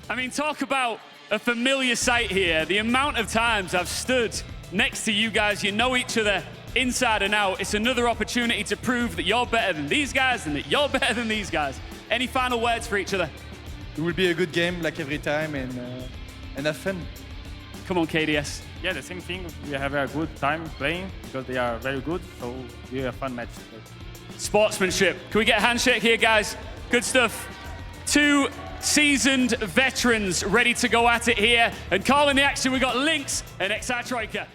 I mean, talk about a familiar sight here. The amount of times I've stood next to you guys, you know each other inside and out. It's another opportunity to prove that you're better than these guys and that you're better than these guys. Any final words for each other? It will be a good game like every time and have fun. Come on, KDS. Yeah, the same thing. We have a good time playing because they are very good. So we have a fun match today. Sportsmanship. Can we get a handshake here, guys? Good stuff. Two seasoned veterans ready to go at it here. And calling the action, we got Lynx and Exatroika.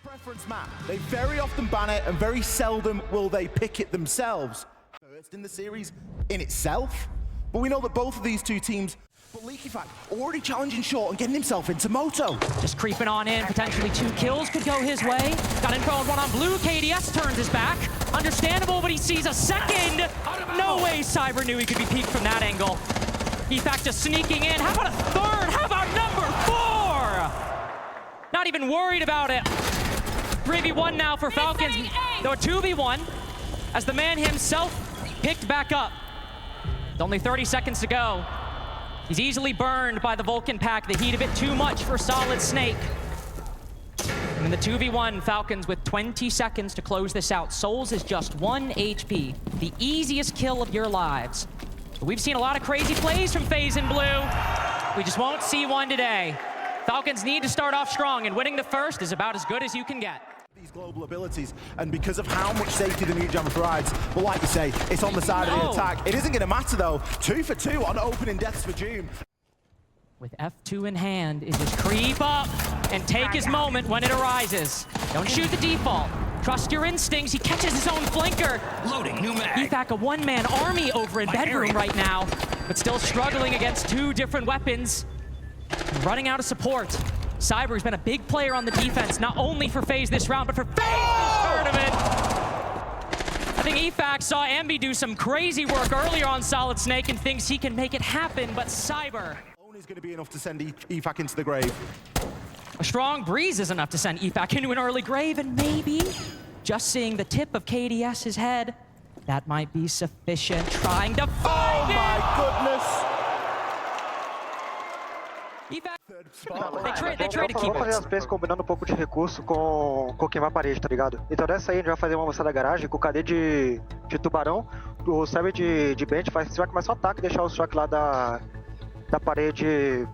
Preference map. They very often ban it and very seldom will they pick it themselves. First in the series in itself. But we know that both of these two teams, but LeakyFact already challenging short and getting himself into Moto. Just creeping on in, potentially 2 kills could go his way. Got info on one on blue, KDS turns his back. Understandable, but he sees a second. No way Cyber knew he could be peeked from that angle. EFAC just sneaking in. How about a third? How about number 4? Not even worried about it. 3v1 now for Falcons. No, 2v1 as the man himself picked back up. With only 30 seconds to go. He's easily burned by the Vulcan pack. The heat of it too much for Solid Snake. And in the 2v1, Falcons with 20 seconds to close this out. Souls is just 1 HP. The easiest kill of your lives. But we've seen a lot of crazy plays from FaZe in blue. We just won't see one today. Falcons need to start off strong, and winning the first is about as good as you can get. These global abilities, and because of how much safety the Mute Jammer provides, well, like you say, it's on the side of the attack. It isn't going to matter, though. 2 for 2 on opening deaths for Doom. With F2 in hand, is just creep up and take his moment when it arises. Don't shoot the default. Trust your instincts. He catches his own flanker. Loading new mag. EFAC a one-man army over in bedroom right now, but still struggling against 2 different weapons. Running out of support. Cyber's been a big player on the defense, not only for FaZe this round, but for FaZe this tournament. I think EFAC saw Ambi do some crazy work earlier on Solid Snake and thinks he can make it happen, but Cyber Is going to be enough to send EFAC into the grave. A strong breeze is enough to send EFAC into an early grave, and maybe just seeing the tip of KDS's head, that might be sufficient. Trying to find it! My goodness! EFAC, they trade Vamos fazer as plays combinando um pouco de recurso com queimar a parede, tá ligado? Então dessa aí a gente vai fazer uma moça da garagem com o KD de tubarão, o server de bench vai começar o ataque e deixar o choque lá da parede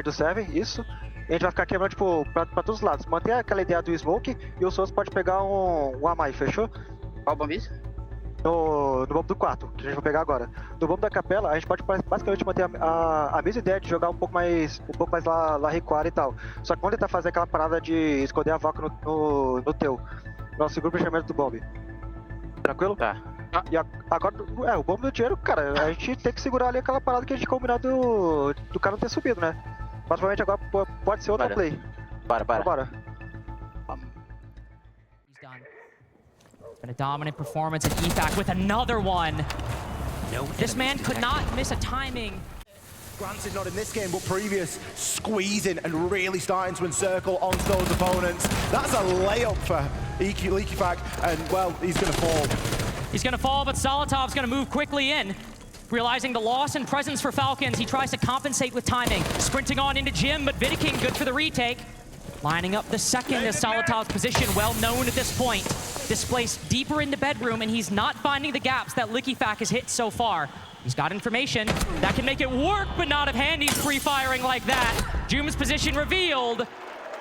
do server, isso. E a gente vai ficar quebrando, tipo, pra todos os lados. Manter aquela ideia do smoke e o Souls pode pegar um Amai, fechou? Qual bomba isso? No bombo do quarto, que a gente vai pegar agora. No bombo da capela, a gente pode basicamente manter a mesma ideia de jogar um pouco mais lá recuar e tal. Só que quando ele tá fazendo aquela parada de esconder a vaca no teu, nosso grupo de chamamento do bombe. Tranquilo? Tá. E agora, o bombo do dinheiro, cara, a gente tem que segurar ali aquela parada que a gente combinou do cara não ter subido, né? Mas provavelmente agora pode ser outro play. Bora. He's done. Been a dominant performance at EFAC with another one. This man could not miss a timing. Granted, not in this game, but previous, squeezing and really starting to encircle onto those opponents. That's a layup for LeakyFact, and well, he's going to fall. He's gonna fall, but Solotov's gonna move quickly in. Realizing the loss in presence for Falcons, he tries to compensate with timing. Sprinting on into Jim, but Vidiking good for the retake. Lining up the second as Solotov's position, well known at this point. Displaced deeper into bedroom, and he's not finding the gaps that LeakyFact has hit so far. He's got information that can make it work, but not if Handy's pre-firing like that. Joom's position revealed,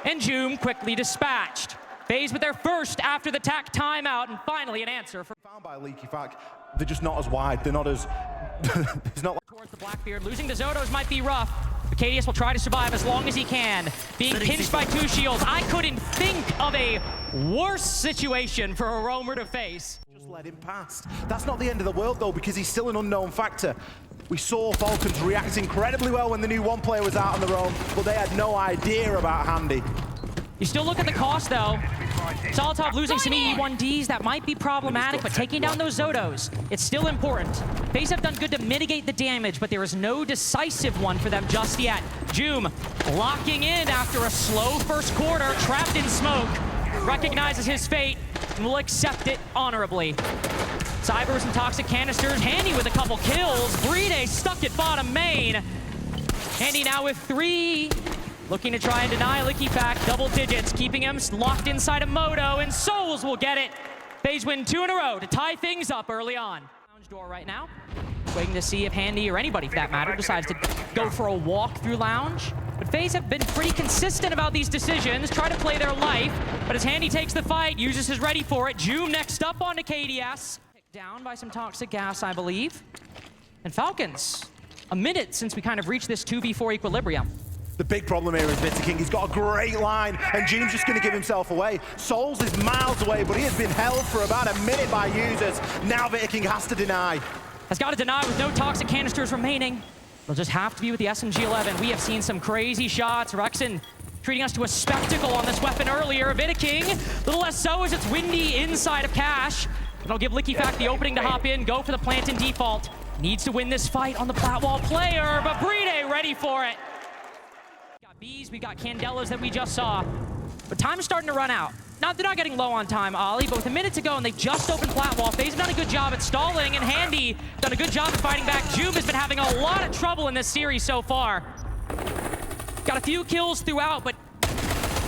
and Joom quickly dispatched. FaZe with their first after the TAC timeout, and finally an answer for Found by LeakyFact, they're just not as wide. They're not as. It's not like towards the Blackbeard. Losing to Zotos might be rough, but KDS will try to survive as long as he can. Being pinched by 2 shields, I couldn't think of a worse situation for a roamer to face. Just let him past. That's not the end of the world though, because he's still an unknown factor. We saw Falcons react incredibly well when the new 1 player was out on the roam, but they had no idea about Handy. You still look at the cost, though. Solotov losing some E1Ds, that might be problematic, but taking down those Zotos, it's still important. FaZe have done good to mitigate the damage, but there is no decisive one for them just yet. Joom locking in after a slow first quarter, trapped in smoke, recognizes his fate, and will accept it honorably. Cybers and toxic canisters, Handy with a couple kills. Bride stuck at bottom main. Handy now with 3. Looking to try and deny LickyFact, double digits, keeping him locked inside a Moto, and Souls will get it. FaZe win 2 in a row to tie things up early on. Lounge door right now. Waiting to see if Handy or anybody for that matter decides to go for a walk through Lounge. But FaZe have been pretty consistent about these decisions, try to play their life, but as Handy takes the fight, uses his ready for it. Joom next up onto KDS. Picked down by some toxic gas, I believe. And Falcons, a minute since we kind of reached this 2v4 equilibrium. The big problem here is King. He's got a great line, and Joom's just going to give himself away. Souls is miles away, but he has been held for about a minute by users. Now King has to deny. Has got to deny with no toxic canisters remaining. They'll just have to be with the SMG-11. We have seen some crazy shots. Rexen treating us to a spectacle on this weapon earlier. King, a little less so as it's windy inside of Cash. And I'll give LickyFact the opening to hop in, go for the plant in default. Needs to win this fight on the plat wall player, but Bride ready for it. We got Bees, we got Candelas that we just saw. But time's starting to run out. They're not getting low on time, Ollie, but with a minute to go and they just opened plat wall. FaZe have done a good job at stalling, and Handy done a good job at fighting back. Joom has been having a lot of trouble in this series so far. Got a few kills throughout, but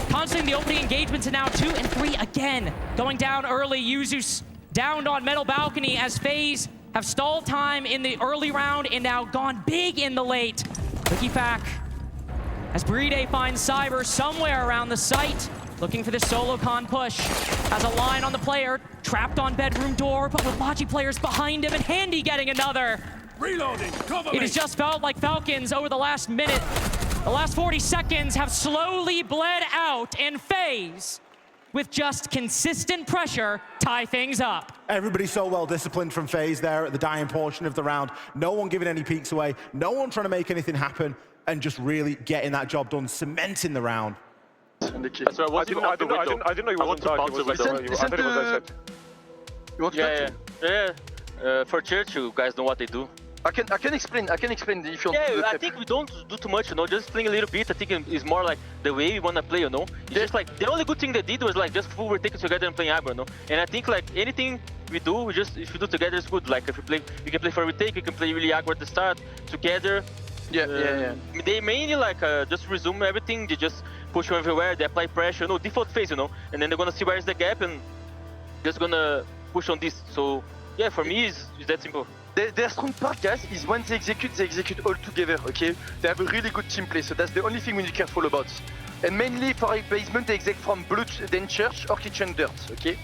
constantly the opening engagements are now 2 and 3 again. Going down early, Yuzus downed on middle balcony as FaZe have stalled time in the early round and now gone big in the late. LickyFact, as Bride finds Cyber somewhere around the site, looking for this solo con push. Has a line on the player, trapped on bedroom door, but with Logi players behind him, and Handy getting another. Reloading, cover me. It has just felt like Falcons over the last minute, the last 40 seconds have slowly bled out, and FaZe, with just consistent pressure, tie things up. Everybody's so well disciplined from FaZe there at the dying portion of the round. No one giving any peeks away, no one trying to make anything happen, and just really getting that job done, cementing the round. So I didn't know you wasn't talking. For church, you guys know what they do. I can explain if you want. Yeah, I think we don't do too much, just playing a little bit. I think it's more like the way we wanna play, It's just like the only good thing they did was like just full retake together and playing aggro, And I think like anything we do, if we do together, it's good. Like if we play, we can play for retake, we can play really aggro at the start together. Yeah. They mainly like just resume everything. They just push you everywhere. They apply pressure, default phase, and then they're gonna see where's the gap and just gonna push on this. So yeah, for me, it's that simple. Their strong part, guys, is when they execute all together, okay? They have a really good team play, so that's the only thing we need to be careful about. And mainly for basement, they exec from Blood, then Church, or Kitchen Dirt, okay?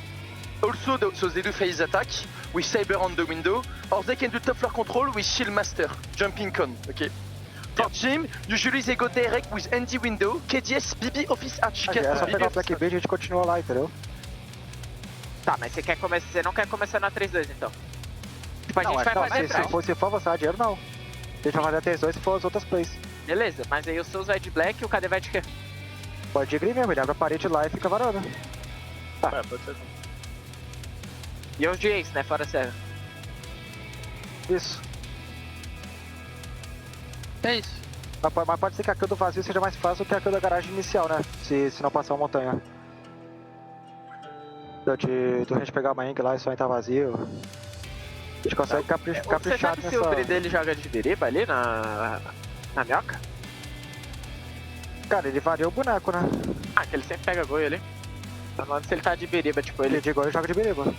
Also, so they do phase attack with Saber on the window, or they can do top floor control with Shield Master, jumping con, okay? For team, usually they go direct with ND window, KDS, BB, Office Arch. É só pegar o Black B e a gente continua lá, entendeu? Tá, mas você não quer começar na 3-2 então? Tipo, a gente vai fazer se for avançar dinheiro, não. A gente vai fazer a 3-2 se for as outras plays. Beleza, mas aí os seus vai de Black e o KD vai de quê? Pode de green mesmo, ele abre a parede lá e fica varando. Tá. Pode ser. E os de Ace, né? Fora Serra. Isso. É isso. Mas pode ser que a kill do vazio seja mais fácil do que a kill da garagem inicial, né? Se não passar uma montanha. Do gente pegar uma eng lá e só entrar vazio. A gente consegue caprichar nessa... Você sabe se o Bride dele joga de biriba ali na minhoca? Cara, ele varia o boneco, né? Ah, que ele sempre pega gol ali. Tá falando se ele tá de biriba, tipo ele de gol e joga de biriba.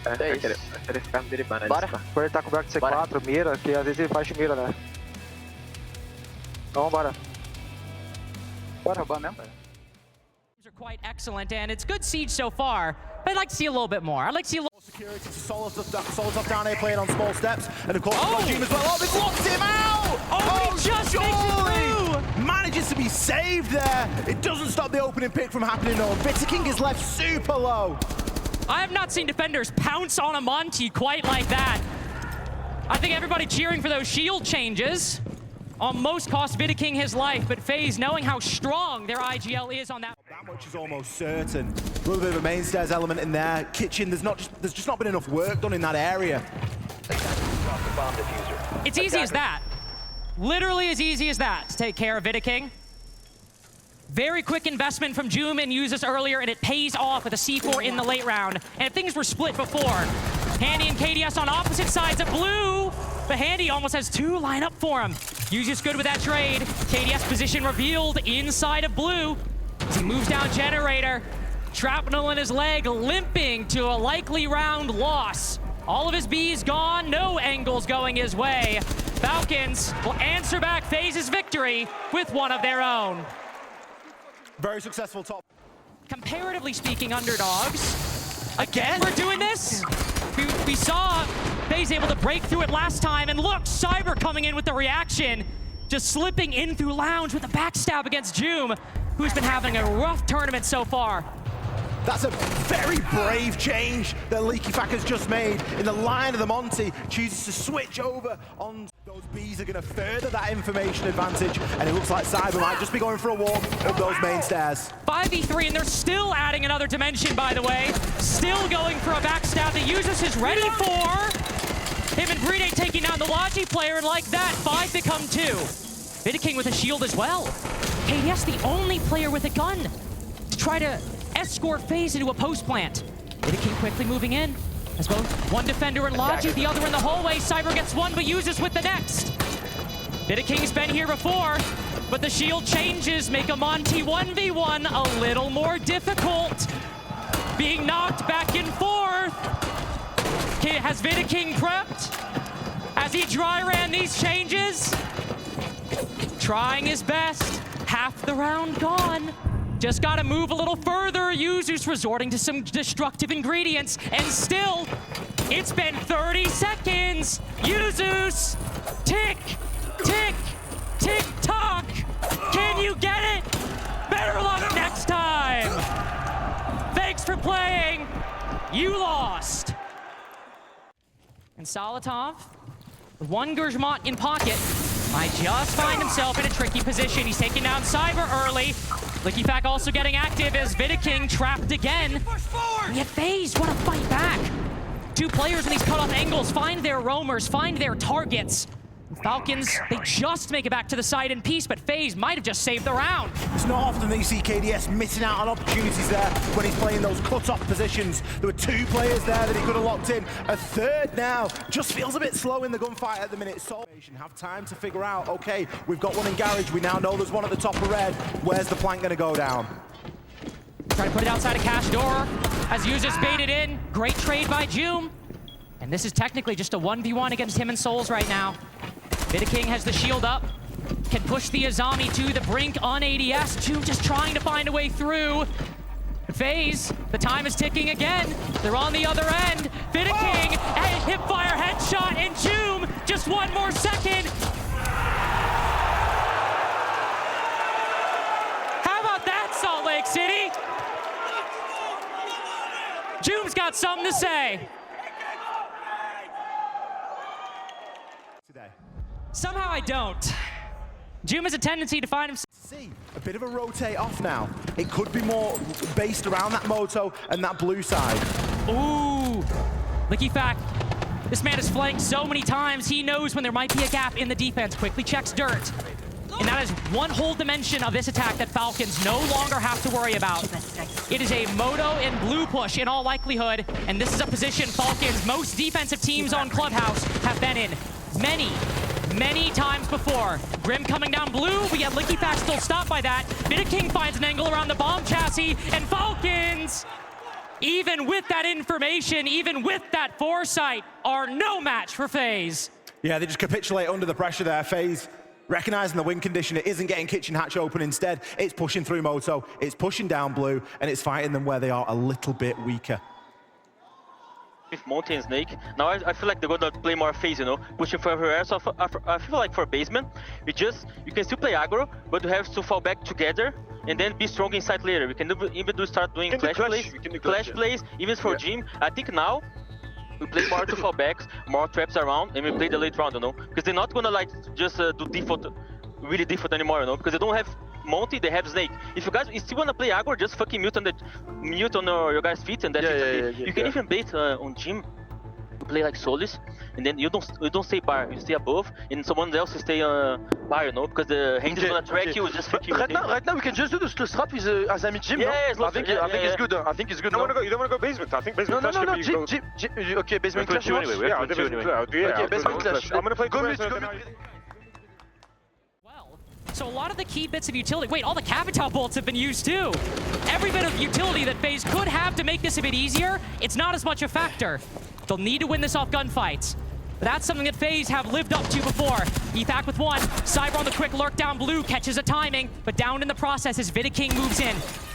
Vai querer ficar no biribando. Bora! Quando ele tá com o bloco de C4, mira, que às vezes ele faz de mira, né? Então bora. Bora roubar mesmo, velho. Are quite excellent, and it's good siege so far, but I'd like to see a little bit more. I'd like to see a little security to Solos up down here playing on small steps, and of course Joom as well. Oh, they've locked him out! Oh, he just makes it through! Manages to be saved there. It doesn't stop the opening pick from happening though. King is left super low. I have not seen defenders pounce on a Monty quite like that. I think everybody cheering for those shield changes almost cost King his life, but FaZe, knowing how strong their IGL is on that. That much is almost certain. A little bit of a main stairs element in there. Kitchen, there's just not been enough work done in that area. It's easy as that. Literally as easy as that to take care of King. Very quick investment from Joom and Yuzus earlier, and it pays off with a C4 in the late round. And if things were split before, Handy and KDS on opposite sides of blue, but Handy almost has 2 line up for him. Uses good with that trade. KDS position revealed inside of blue. As he moves down generator. Shrapnel in his leg, limping to a likely round loss. All of his B's gone, no angles going his way. Falcons will answer back FaZe's victory with one of their own. Very successful top. Comparatively speaking, underdogs. Again, we're doing this. We saw FaZe able to break through it last time, and look, Cyber coming in with the reaction. Just slipping in through Lounge with a backstab against Joom, who's been having a rough tournament so far. That's a very brave change that LeakyFac has just made. In the line of the Monty, chooses to switch over on those Bs are going to further that information advantage, and it looks like Cyber might just be going for a walk up those main stairs. 5v3, and they're still adding another dimension, by the way. Still going for a backstab. The Users is ready for him and Brede taking down the Logi player, and like that, 5 become 2. Vidiking with a shield as well. KDS the only player with a gun to try to escort FaZe into a post plant. Vidiking quickly moving in. As both one defender in Logi, the other in the hallway. Cyber gets one, but Uses with the next. Vidiking's been here before, but the shield changes make a Monty 1v1 a little more difficult. Being knocked back and forth. Has Vidiking prepped? As he dry ran these changes? Trying his best. Half the round gone. Just gotta move a little further. Users resorting to some destructive ingredients. And still, it's been 30 seconds. Users, tick, tick, tick, tock. Can you get it? Better luck next time. Thanks for playing. You lost. And Solitov, with one Gurjmont in pocket, might just find himself in a tricky position. He's taking down Cyber early. LeakyFac also getting active as Vidiking trapped again. And yet FaZe want to fight back. 2 players in these cutoff angles find their roamers, find their targets. Falcons, they just make it back to the side in peace, but FaZe might have just saved the round. It's not often that you see KDS missing out on opportunities there when he's playing those cut-off positions. There were 2 players there that he could have locked in. A third now just feels a bit slow in the gunfight at the minute. So have time to figure out, okay, we've got one in garage. We now know there's one at the top of red. Where's the plank going to go down? Trying to put it outside a cash door as Users baited in. Great trade by Joom. And this is technically just a 1v1 against him and Souls right now. Vidiking has the shield up, can push the Azami to the brink on ADS. Joom just trying to find a way through. FaZe, the time is ticking again. They're on the other end. Vidiking, hipfire headshot, and Joom, just 1 more second. How about that, Salt Lake City? Joom's got something to say. Somehow I don't. Joom has a tendency to find himself. See, a bit of a rotate off now. It could be more based around that Moto and that blue side. Ooh. LeakyFac, this man has flanked so many times, he knows when there might be a gap in the defense. Quickly checks dirt. And that is one whole dimension of this attack that Falcons no longer have to worry about. It is a Moto and blue push in all likelihood, and this is a position Falcons, most defensive teams on Clubhouse, have been in many times before. Grim coming down blue. We get LeakyFac still stopped by that. Vidiking finds an angle around the bomb chassis, and Falcons, even with that information, even with that foresight, are no match for FaZe. Yeah, they just capitulate under the pressure there. FaZe recognizing the win condition. It isn't getting kitchen hatch open. Instead, it's pushing through Moto, it's pushing down blue, and it's fighting them where they are a little bit weaker. With Monty and Snake, now I feel like they're gonna play more FaZe, you know, pushing for everywhere. So I feel like for basement, you can still play aggro, but you have to fall back together and then be strong inside later. We can even start doing clash plays, even for Jim. I think now we play more to fallbacks, more traps around, and we play the late round, you know, because they're not gonna like just do default, really default anymore, you know, because they don't have Monty, they have Snake. If you guys still wanna play aggro, just fucking mute on your guys' feet, and that's it. You can even bait on Jim to play like Solis, and then you don't stay bar, you stay above, and someone else stay bar, you know, because the hand is gonna track you, just fucking. Right now we can just do the strap with Azami Jim. Yeah, no? I think it's good. I think it's good. You don't wanna go basement. I think basement clash. No, Jim. Okay, basement clash. Yeah, basement clash. I'm gonna play go mid. So a lot of the key bits of utility, wait, all the Capital bolts have been used too. Every bit of utility that FaZe could have to make this a bit easier, it's not as much a factor. They'll need to win this off gunfights. But that's something that FaZe have lived up to before. Ethac with one, Cyber on the quick lurk down blue, catches a timing, but down in the process as Vidiking moves in.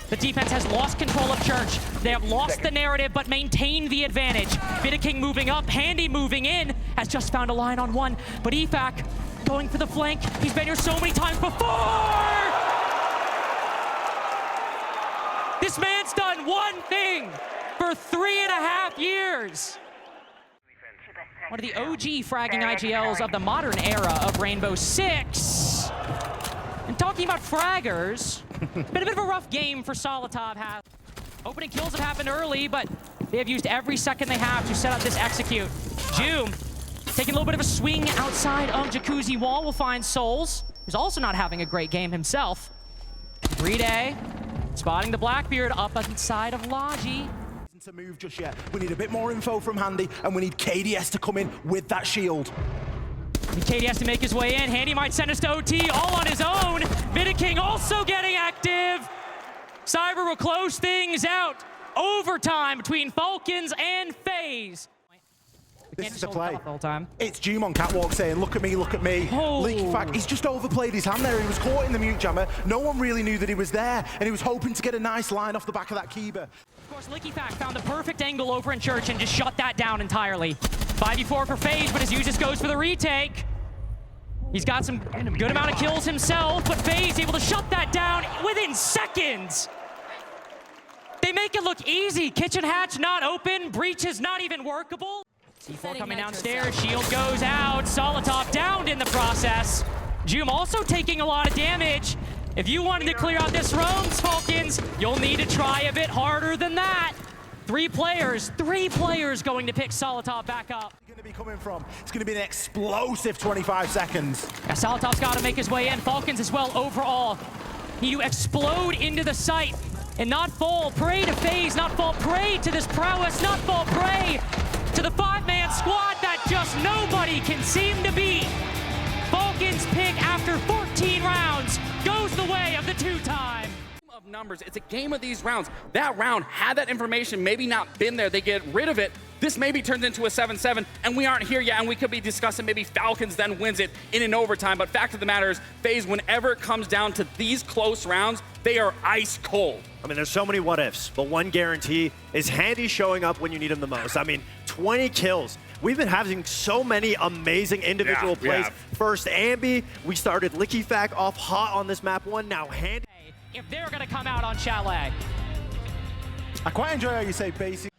The defense has lost control of Church. They have lost the narrative, but maintained the advantage. Vidiking moving up, Handy moving in, has just found a line on one, but Ethac going for the flank. He's been here so many times before! This man's done one thing for 3.5 years. One of the OG fragging IGLs of the modern era of Rainbow Six. And talking about fraggers, been a bit of a rough game for Solitov. Opening kills have happened early, but they have used every second they have to set up this execute. Joom taking a little bit of a swing outside of Jacuzzi wall will find Souls, who's also not having a great game himself. Brede spotting the Blackbeard up inside of Logi. To move just yet. We need a bit more info from Handy, and we need KDS to come in with that shield. This is the play. It's Joom on catwalk saying, look at me, look at me. Oh. Leakyfac, he's just overplayed his hand there. He was caught in the mute jammer. No one really knew that he was there, and he was hoping to get a nice line off the back of that Kiba. Of course, Leakyfac found the perfect angle over in Church and just shut that down entirely. 5v4 for FaZe, but his Usus goes for the retake. He's got some good amount of kills himself, but FaZe able to shut that down within seconds. They make it look easy. Kitchen hatch not open, breach is not even workable. C4 coming downstairs, shield goes out, Solitov downed in the process. Joom also taking a lot of damage. If you wanted to clear out this roams, Falcons, you'll need to try a bit harder than that. Three players going to pick Solitov back up. Going to be coming from. It's going to be an explosive 25 seconds. Yeah, Solitov's got to make his way in. Falcons as well overall. Need to explode into the site and not fall prey to FaZe, not fall prey to this prowess, not fall prey to the five-man squad that just nobody can seem to beat. Falcons pick after 14 rounds, goes the way of the two-time. Of numbers, it's a game of these rounds. That round, had that information maybe not been there, they get rid of it. This maybe turns into a 7-7, and we aren't here yet, and we could be discussing maybe Falcons then wins it in an overtime, but fact of the matter is, FaZe, whenever it comes down to these close rounds, they are ice cold. I mean, there's so many what-ifs, but one guarantee is Handy showing up when you need him the most. I mean, 20 kills. We've been having so many amazing individual plays. First Ambi, we started Leakyfac off hot on this map one, now Handy. If they're gonna come out on Chalet. I quite enjoy how you say basic.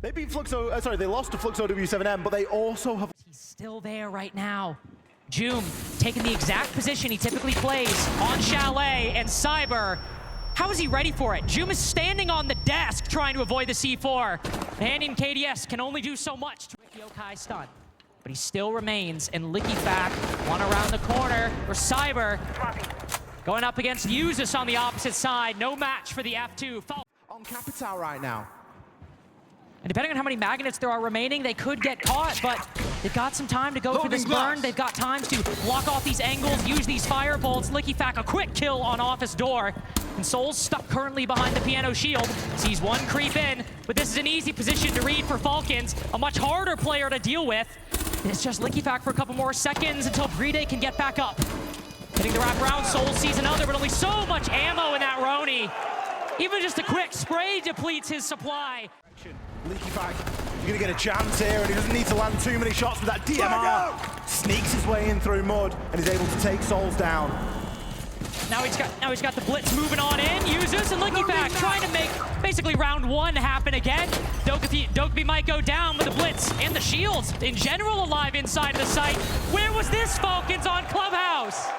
They beat Fluxo, sorry, they lost to Fluxo W7M, but they also have... He's still there right now. Joom taking the exact position he typically plays on Chalet and Cyber. How is he ready for it? Joom is standing on the desk trying to avoid the C4. Handy and KDS can only do so much to make Yokai stun. But he still remains, and Leakyfac, one around the corner for Cyber. Going up against Usus on the opposite side. No match for the F2. On Capital right now. And depending on how many magnets there are remaining, they could get caught, but they've got some time to go for this burn. They've got time to block off these angles, use these fire bolts. Leakyfac, a quick kill on office door. And Souls stuck currently behind the piano shield. Sees one creep in, but this is an easy position to read for Falcons. A much harder player to deal with. And it's just Leakyfac for a couple more seconds until Brede can get back up. Hitting the wraparound, Souls sees another, but only so much ammo in that Roni. Even just a quick spray depletes his supply. Leakyfac, you're gonna get a chance here, and he doesn't need to land too many shots with that DMR. Sneaks his way in through mud, and is able to take Souls down. Now he's got the blitz moving on in. Uses and Leakyfac trying to make basically round one happen again. Dokkaebi might go down with the blitz and the shields in general alive inside of the site. Where was this Falcons on Clubhouse?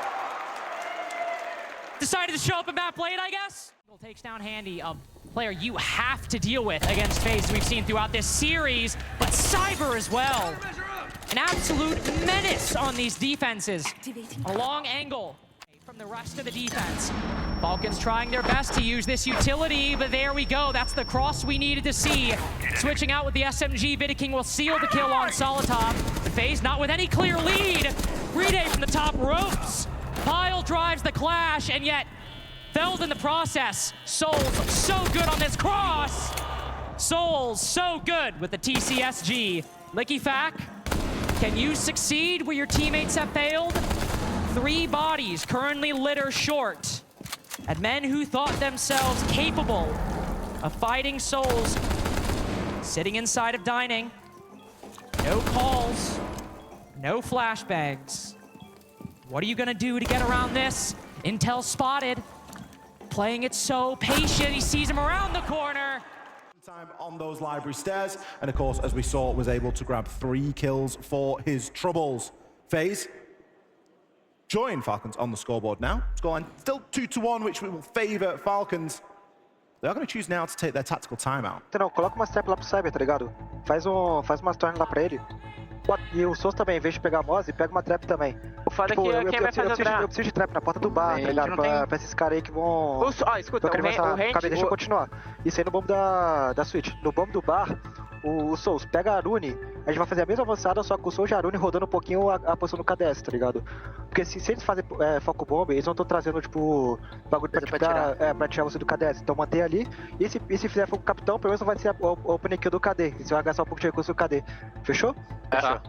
Decided to show up in map late, I guess. Takes down Handy, a player you have to deal with against FaZe we've seen throughout this series, but Cyber as well. An absolute menace on these defenses. A long angle from the rest of the defense. Falcons trying their best to use this utility, but there we go. That's the cross we needed to see. Switching out with the SMG, Vidiking will seal the kill on Solitov. FaZe not with any clear lead. Brede from the top ropes. Pile drives the clash, and yet felled in the process. Souls so good on this cross. Souls so good with the TCSG. LickyFac, can you succeed where your teammates have failed? 3 bodies currently litter short at men who thought themselves capable of fighting Souls. Sitting inside of dining. No calls, no flashbangs. What are you gonna do to get around this? Intel spotted. Playing it so patient, he sees him around the corner. Time on those library stairs, and of course, as we saw, was able to grab 3 kills for his troubles. FaZe join Falcons on the scoreboard now. Scoreline still 2-1, which will favor Falcons. They are going to choose now to take their tactical timeout. Não, coloca uma trap lá pro Cyber, tá ligado? Faz uma turn lá pra ele. E o Souls também, em vez de pegar a Moz, pega uma trap também. O foda é que quem vai fazer o trap? Eu preciso de trap na porta do bar, tá ligado? Pra esses caras aí que vão... Escuta, deixa eu continuar. Isso aí no bomb da Switch. No bomb do bar, o Souls pega a Arune, a gente vai fazer a mesma avançada, só que o Souls e a Arune rodando um pouquinho a posição do KDS, tá ligado? Porque se eles fazem foco bomb, eles não estão trazendo, tipo, bagulho pra tirar você do KDS. Então mantém ali, e se fizer foco capitão, pelo menos não vai ser o opening kill do KD. Você vai gastar um pouco de recurso do KD. Fechou? Fechou.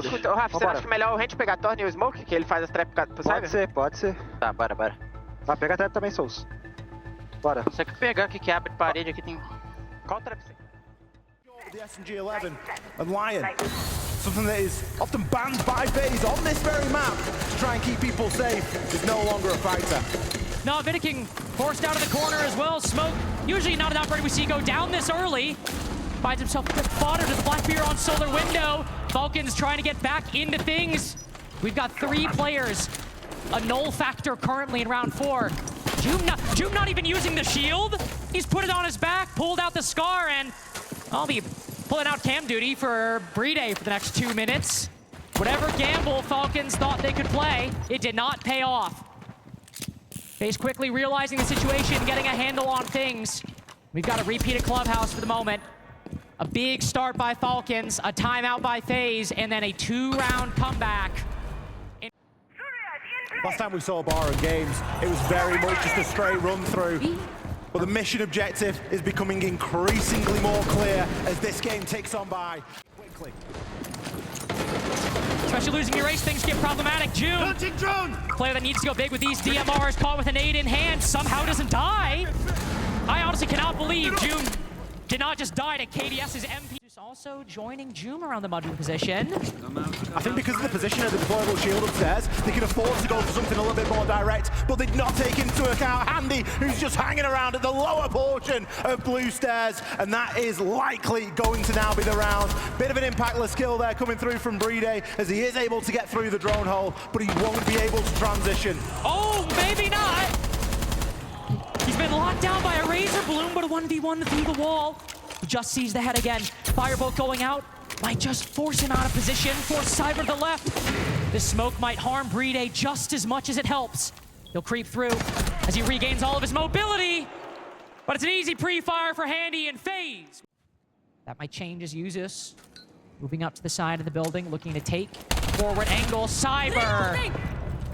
Escuta, Rafa, você acha que é melhor o gente pegar a Torn e o Smoke, que ele faz as trap pro Cyber? Pode ser. Tá, bora. Ah, pega a trap também, Souls. Bora. Você que pegar aqui, que abre parede aqui, tem... Qual trap você? The SMG11 and Lion, something that is often banned by FaZe on this very map to try and keep people safe, is no longer a fighter. No, Vidiking forced out of the corner as well. Smoke, usually not an operator we see go down this early. Finds himself a good fodder to the Blackbeard on Solar Window. Falcons trying to get back into things. We've got 3 players. A null factor currently in round 4. Joom not even using the shield. He's put it on his back, pulled out the scar, and I'll be pulling out cam duty for Brede for the next 2 minutes. Whatever gamble Falcons thought they could play, it did not pay off. FaZe quickly realizing the situation, getting a handle on things. We've got a repeated clubhouse for the moment. A big start by Falcons, a timeout by FaZe, and then a 2-round comeback. Last time we saw Bar in games, it was very much just a straight run through. But the mission objective is becoming increasingly more clear as this game ticks on by quickly. Especially losing your ace, things get problematic. Joom, player that needs to go big with these DMRs, caught with a nade in hand, somehow doesn't die. I honestly cannot believe Joom did not just die to KDS's MP. Also joining Joom around the mudroom position. I think because of the position of the deployable shield upstairs, they can afford to go for something a little bit more direct, but they did not take into account Handy, who's just hanging around at the lower portion of blue stairs, and that is likely going to now be the round. Bit of an impactless kill there coming through from Brede, as he is able to get through the drone hole, but he won't be able to transition. Oh, maybe not! He's been locked down by a Razor Bloom, but a 1v1 through the wall. He just sees the head again. Firebolt going out might just force him out of position, force Cyber to the left. This smoke might harm Brede just as much as it helps. He'll creep through as he regains all of his mobility, but it's an easy pre-fire for Handy and FaZe. That might change as Uzus moving up to the side of the building, looking to take forward angle. Cyber!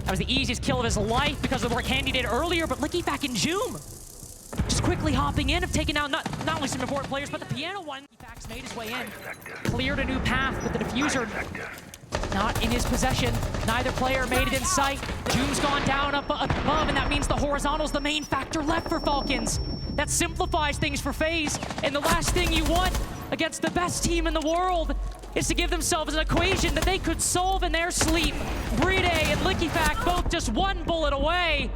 That was the easiest kill of his life because of the work Handy did earlier, but LickyFac and Joom just quickly hopping in, have taken down not only some important players, but the piano one. LickyFac's made his way in, cleared a new path, but the diffuser not in his possession. Neither player made it in sight. Joom's gone down up above, and that means the horizontal's the main factor left for Falcons. That simplifies things for FaZe, and the last thing you want against the best team in the world is to give themselves an equation that they could solve in their sleep. Brede and LickyFac both just 1 bullet away.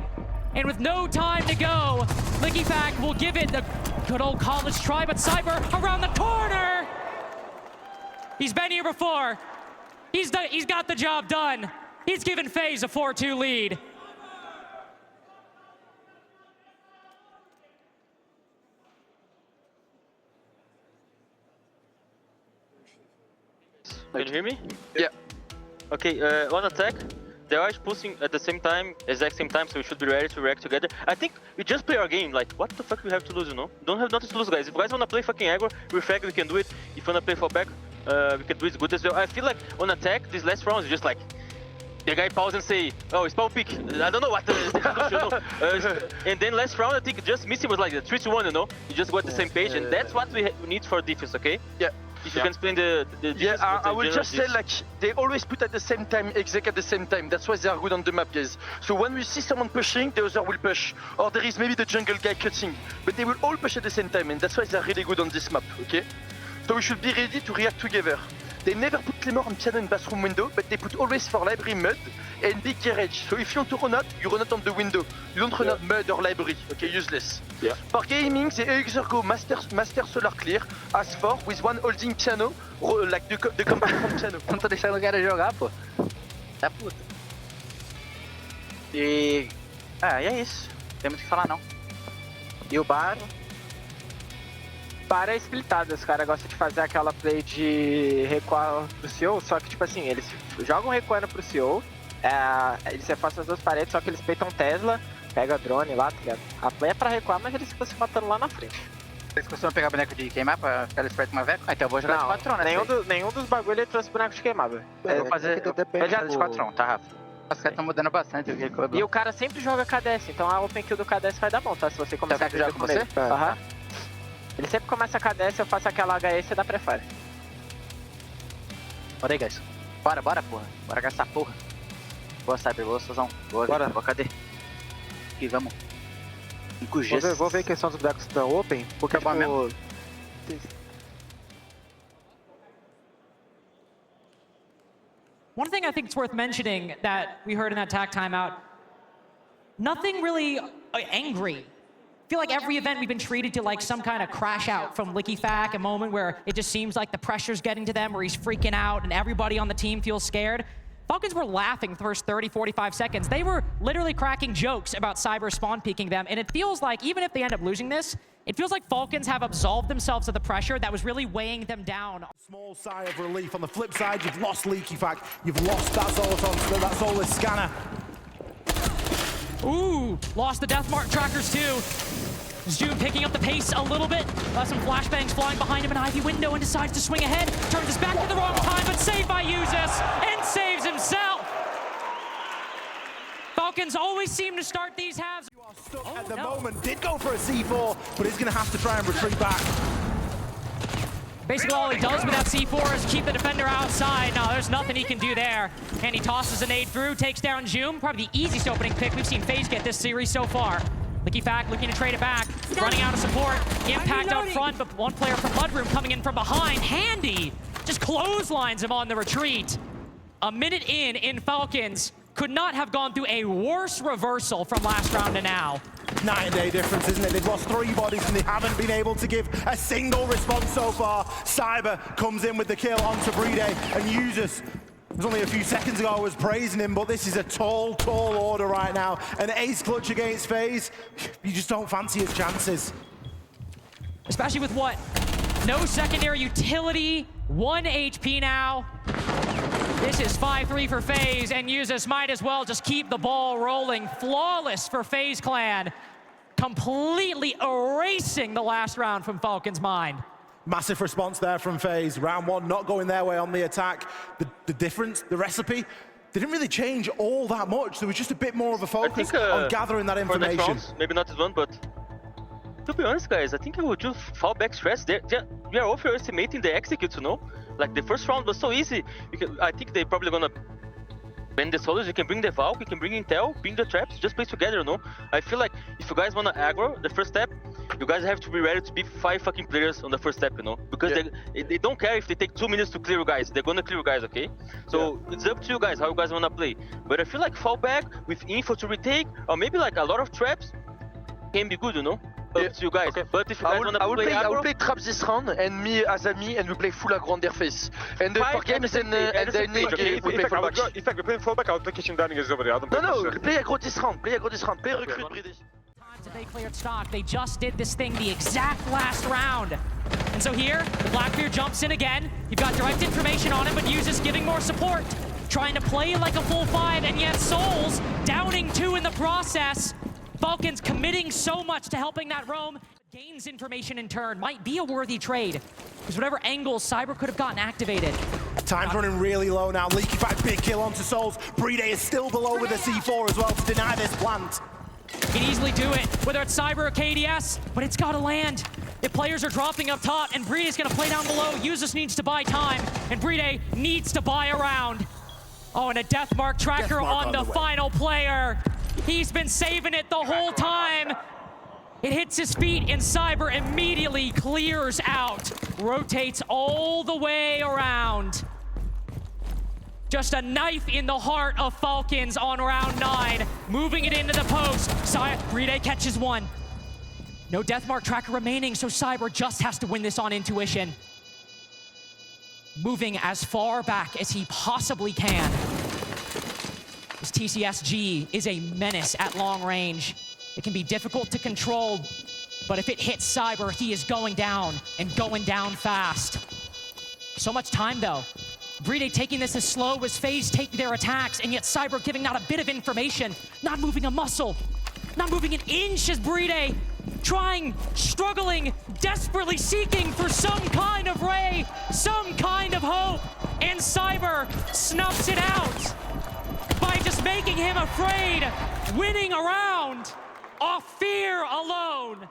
And with no time to go, LickyFac will give it the good old college try, but Cyber around the corner! He's been here before. He's got the job done. He's given FaZe a 4-2 lead. Can you hear me? Yeah. Okay, on attack, they are pulsing at the exact same time, so we should be ready to react together. I think we just play our game, like, what the fuck we have to lose, you know? Don't have nothing to lose, guys. If you guys wanna play fucking aggro, refrag, we can do it. If you wanna play fallback, we can do it good as well. I feel like on attack, these last rounds, just like, the guy pause and say, oh, it's Paul pick. I don't know what and then last round, I think just missing was like the 3-1, you know? You just go at the same page, and that's what we need for defense, okay? Yeah. If you can explain the yeah, I will just say like they always put at the same time, exec at the same time. That's why they are good on the map, guys. So when we see someone pushing, the other will push, or there is maybe the jungle guy cutting, but they will all push at the same time, and that's why they are really good on this map. Okay, so we should be ready to react together. They never put Claymore on piano and bathroom window, but they put always for library mud and big garage. So if you want to run out, you run out on the window. You don't run out mud or library. Okay, useless. Yeah. For gaming, they either go master solar clear, as 4 with one holding piano, like the combat from piano. Não tô deixando o cara jogar, pô. Tá puta. E é isso. Não tem muito o que falar, não. E o Bar é splitado. Os caras gostam de fazer aquela play de recuar pro CEO, só que, tipo assim, eles jogam recuando pro CEO, eles reforçam as duas paredes, só que eles peitam Tesla, pega drone lá, tá ligado? A play é pra recuar, mas eles ficam se matando lá na frente. Vocês costumam pegar boneco de queimar pra ficar esperto uma veco? Então eu vou jogar de 4 né? Nenhum dos bagulho ele trouxe boneco de queimado. Eu vou fazer. Eu já de 4 tá, Rafa? Os caras estão mudando bastante. E o cara sempre joga KDS, então a open kill do KDS vai dar bom, tá? Se você começar a jogar com você. Aham. Ele sempre começa a KDS, eu faço aquela HE e você dá pré-fire. Bora aí, guys. Bora, porra. Bora gastar porra. Boa, Cyber, boa, Sozão. Boa, cadê? Aqui, vamos. Vou ver a questão dos bonecos da Open, porque é bom mesmo. One thing I think it's worth mentioning that we heard in that TAC timeout, nothing really angry. I feel like every event we've been treated to like some kind of crash out from LickyFac, a moment where it just seems like the pressure's getting to them, where he's freaking out and everybody on the team feels scared. Falcons were laughing the first 30, 45 seconds. They were literally cracking jokes about Cyber spawn peeking them, and it feels like, even if they end up losing this, it feels like Falcons have absolved themselves of the pressure that was really weighing them down. Small sigh of relief. On the flip side, you've lost LickyFac, you've lost that's all this scanner. Ooh, lost the death mark trackers too. Zoom picking up the pace a little bit. Some flashbangs flying behind him, an Ivy window, and decides to swing ahead. Turns his back at the wrong time, but saved by Uzus, and saves himself. Falcons always seem to start these halves. You are stuck at the moment. Did go for a C4, but he's going to have to try and retreat back. Basically all he does with that C4 is keep the defender outside. No, there's nothing he can do there. And he tosses a nade through, takes down Zoom. Probably the easiest opening pick we've seen FaZe get this series so far. LickyFac looking to trade it back, running out of support. Impact up front, but one player from Mudroom coming in from behind. Handy just clotheslines him on the retreat. A minute in Falcons could not have gone through a worse reversal from last round to now. 9-day difference, isn't it? They've lost 3 bodies and they haven't been able to give a single response so far. Cyber comes in with the kill onto Brede and Uzus. It was only a few seconds ago I was praising him, but this is a tall order right now. An ace clutch against FaZe, you just don't fancy his chances. Especially with what? No secondary utility, 1 HP now. This is 5-3 for FaZe, and Uzus might as well just keep the ball rolling. Flawless for FaZe Clan. Completely erasing the last round from Falcons' mind. Massive response there from FaZe. Round 1 not going their way on the attack. The difference, the recipe, they didn't really change all that much. There was just a bit more of a focus on gathering that information. Rounds, maybe not this one, but to be honest, guys, I think I would just fall back stress. We are overestimating the executes, you know? Like the first round was so easy. I think they're probably gonna bend the solos. You can bring the Valk, you can bring Intel, bring the traps, just play together, you know? I feel like if you guys wanna aggro the first step, you guys have to be ready to be 5 fucking players on the first step, you know? Because they don't care if they take 2 minutes to clear you guys. They're gonna clear you guys, okay? So it's up to you guys, how you guys wanna play. But I feel like fall back with info to retake, or maybe like a lot of traps can be good, you know? Up to you guys. Okay. But if you guys wanna play aggro, I will play traps this round, and me as a me, and we play full aggro on their face. And for games and then we play full back. In fact, we play full back, I'll play kitchen dining as over there. No, play aggro this round, play recruit Brede. They cleared stock. They just did this thing the exact last round. And so here, the Blackbeard jumps in again. You've got direct information on him, but Uzus giving more support. Trying to play like a full 5, and yet Souls downing 2 in the process. Falcons committing so much to helping that roam. Gains information in turn. Might be a worthy trade. Because whatever angles Cyber could have gotten activated. Time's running really low now. Leaky Fight, big kill onto Souls. Brede is still below with a C4 as well to deny this plant. Can easily do it, whether it's Cyber or KDS, but it's gotta land. If players are dropping up top and Brede's gonna play down below, Usus needs to buy time, and Brede needs to buy around. Oh, and a death mark tracker on the final player. He's been saving it the whole time. It hits his feet, and Cyber immediately clears out. Rotates all the way around. Just a knife in the heart of Falcons on round 9. Moving it into the post. Brede catches one. No death mark tracker remaining, so Cyber just has to win this on intuition. Moving as far back as he possibly can. This TCSG is a menace at long range. It can be difficult to control, but if it hits Cyber, he is going down, and going down fast. So much time, though. Brede taking this as slow as FaZe take their attacks, and yet Cyber giving not a bit of information, not moving a muscle, not moving an inch as Brede trying, struggling, desperately seeking for some kind of ray, some kind of hope, and Cyber snuffs it out by just making him afraid, winning a round off fear alone.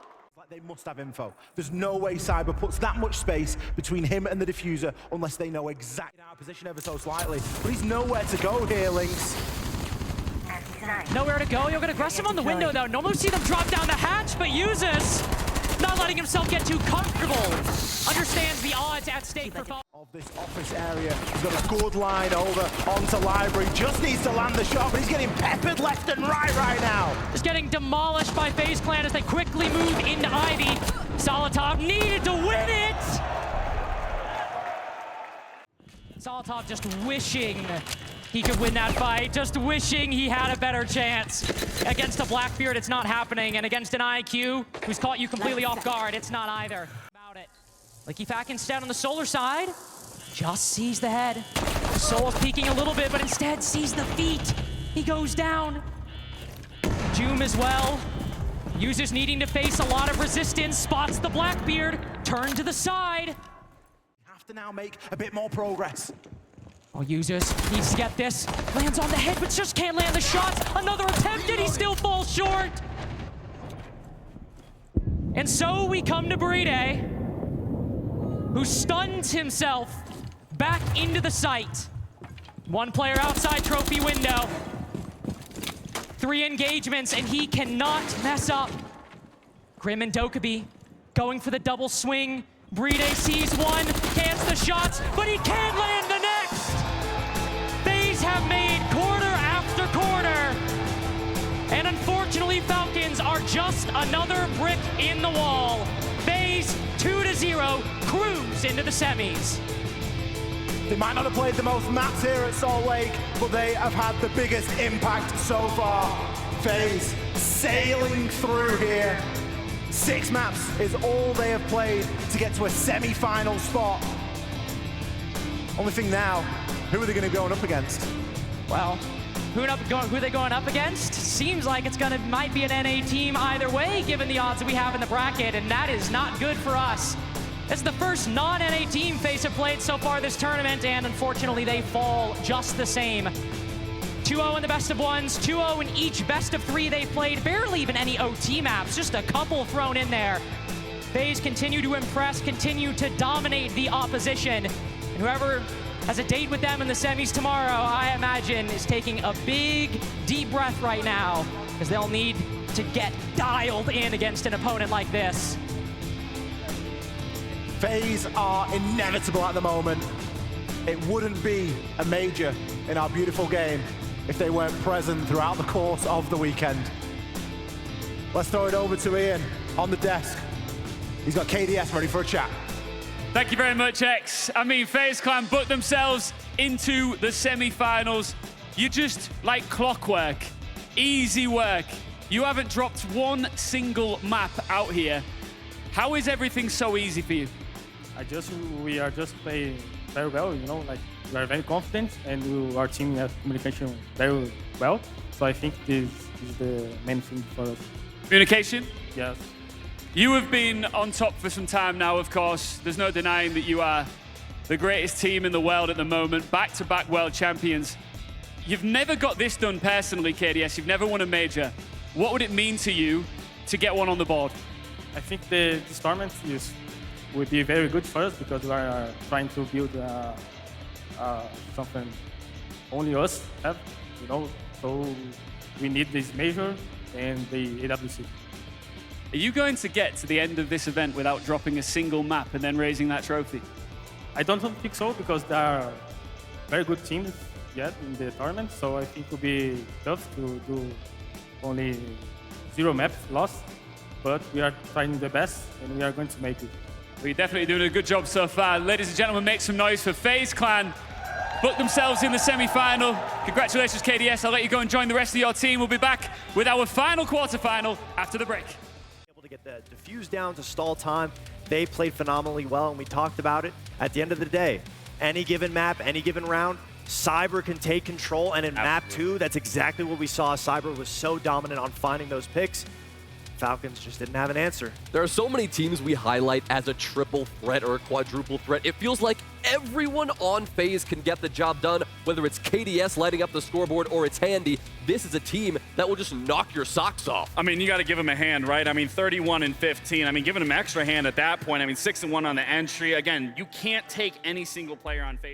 They must have info. There's no way Cyber puts that much space between him and the diffuser unless they know exactly our position ever so slightly. But he's nowhere to go here, Lynx. Nowhere to go. You're going to aggressive on the window, though. Normally see them drop down the hatch, but Usus not letting himself get too comfortable. Understands the odds at stake for Falcons. Of this office area, he's got a good line over onto Library. Just needs to land the shot, but he's getting peppered left and right now. Just getting demolished by FaZe Clan as they quickly move into Ivy. Solotov needed to win it. Solotov just wishing he could win that fight, just wishing he had a better chance. Against a Blackbeard, it's not happening, and against an IQ who's caught you completely off guard, it's not either. About it. Licky Fack instead on the solar side, just sees the head. Soul's peeking a little bit, but instead sees the feet. He goes down. Joom as well. Usus needing to face a lot of resistance, spots the Blackbeard, turn to the side. Have to now make a bit more progress. Oh, Usus needs to get this. Lands on the head, but just can't land the shots. Another attempt, and he still falls short. And so we come to Brede, who stuns himself back into the site. One player outside trophy window. 3 engagements, and he cannot mess up. Grim and Dokkaebi going for the double swing. Brede sees one, cans the shots, but he can't land the next. FaZe have made quarter after quarter. And unfortunately, Falcons are just another brick in the wall. FaZe 2-0 cruise into the semis. They might not have played the most maps here at Salt Lake, but they have had the biggest impact so far. FaZe sailing through here. 6 maps is all they have played to get to a semi-final spot. Only thing now, who are they going to be going up against? Well, who are they going up against? Seems like might be an NA team either way, given the odds that we have in the bracket, and that is not good for us. This is the first non-NA team FaZe have played so far this tournament, and unfortunately they fall just the same. 2-0 in the best of ones, 2-0 in each best of 3 they've played. Barely even any OT maps, just a couple thrown in there. FaZe continue to impress, continue to dominate the opposition. And whoever has a date with them in the semis tomorrow, I imagine, is taking a big, deep breath right now, because they'll need to get dialed in against an opponent like this. FaZe are inevitable at the moment. It wouldn't be a major in our beautiful game if they weren't present throughout the course of the weekend. Let's throw it over to Ian on the desk. He's got KDS ready for a chat. Thank you very much, X. I mean, FaZe Clan booked themselves into the semi-finals. You're just like clockwork, easy work. You haven't dropped one single map out here. How is everything so easy for you? We are just playing very well, you know, like we are very confident, and our team has communication very well. So I think this is the main thing for us. Communication? Yes. You have been on top for some time now, of course. There's no denying that you are the greatest team in the world at the moment, back-to-back world champions. You've never got this done personally, KDS. You've never won a major. What would it mean to you to get one on the board? I think this tournament would be very good for us because we are trying to build something only us have, you know. So we need this major and the AWC. Are you going to get to the end of this event without dropping a single map and then raising that trophy? I don't think so because there are very good teams yet in the tournament. So I think it will be tough to do only 0 maps lost. But we are trying the best and we are going to make it. Well, you're definitely doing a good job so far. Ladies and gentlemen, make some noise for FaZe Clan. Booked themselves in the semi-final. Congratulations, KDS. I'll let you go and join the rest of your team. We'll be back with our final quarterfinal after the break. Able to get the defuse down to stall time. They played phenomenally well, and we talked about it. At the end of the day, any given map, any given round, Cyber can take control, and in map 2, that's exactly what we saw. Cyber was so dominant on finding those picks. Falcons just didn't have an answer. There are so many teams we highlight as a triple threat or a quadruple threat. It feels like everyone on FaZe can get the job done, whether it's KDS lighting up the scoreboard or it's Handy. This is a team that will just knock your socks off. I mean, you got to give him a hand, right? I mean, 31 and 15. I mean, giving him extra hand at that point. I mean, 6-1 on the entry. Again, you can't take any single player on FaZe.